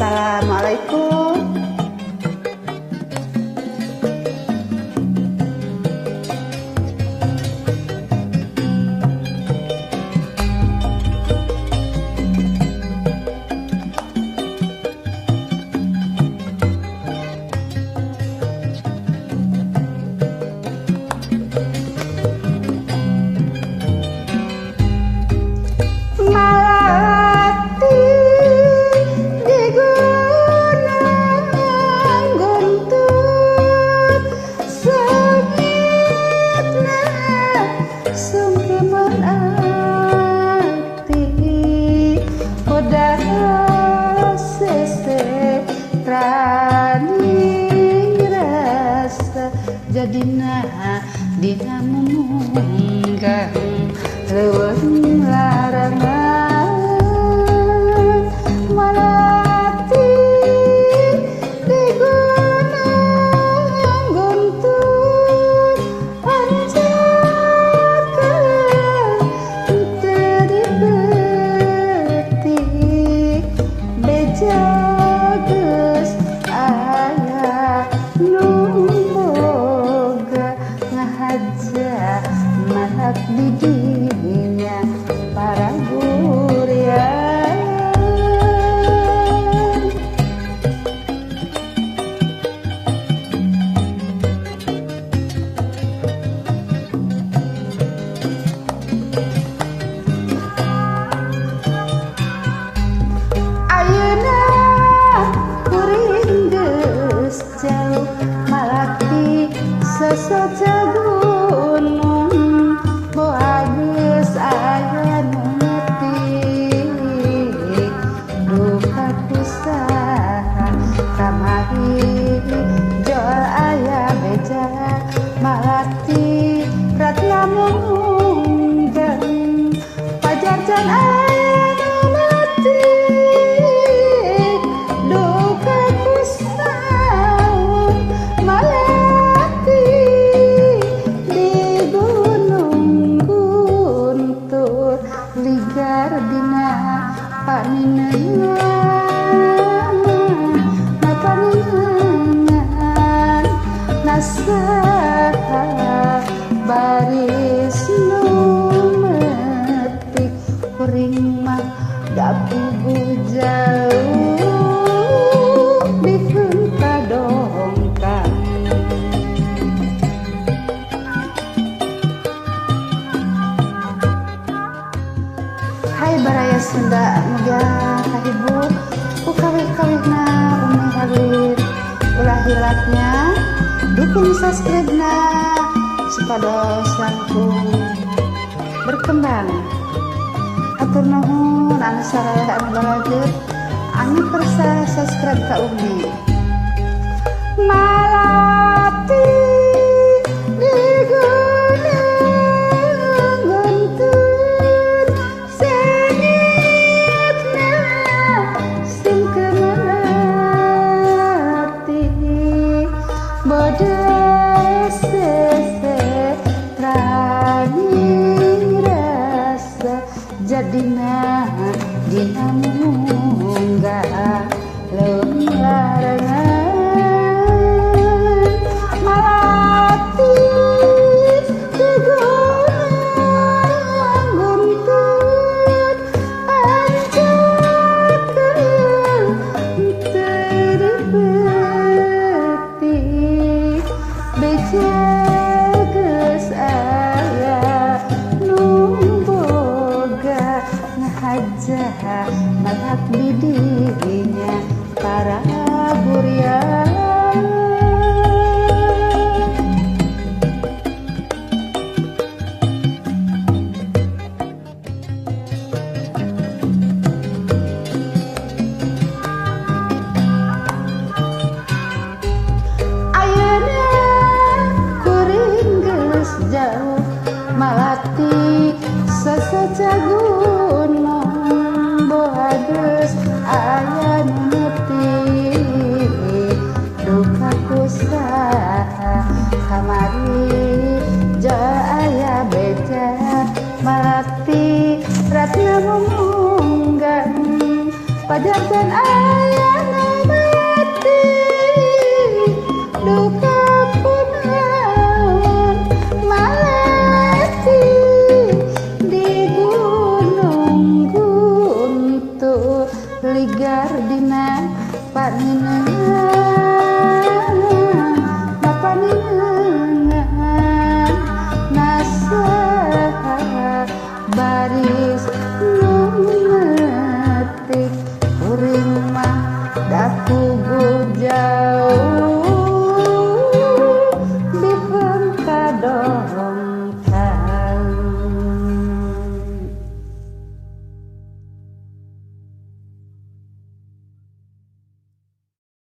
Assalamualaikum. Jadina dina munggah leuweung larangan malati di gunung guntur ancakeun teu dipetik beja geus aya nu malak didinya para gurian. Ayeuna kuring geus jauh malak di sesoca gunung boageus aya nu ngetik duka kusaha kamari joal aya beja malati ratna munggah pajarjan aya nu metik duka kusaha malati di gunung guntur ligar dina paninengan na paninengan nasaha baris nu metik kuring mah da puguh jauh dikeun kadongkang. Hai baraya Sunda muga kahibur ku kawih-kawihna Umi Halir ulah hilatnya dukung subscribe-na supados langkung berkembang. Atur nuhun anu saraya anu balageut anu persa subscribe ka Umi. Malati di gunung guntur sengitna singkeun melati bodas sese rani rasa jadina dina munggah leuweung larangan malati di gunung guntur ancakeun teu dipetik beja geus aya nu boga ngahajah malak didinya para gurian. Ayeuna kuring geus jauh malati sesaca gunung boageus aya nu netik duka kusaha kamari joal aya beja malati ratna munggah pajarjan aya ligar dina Pak Nini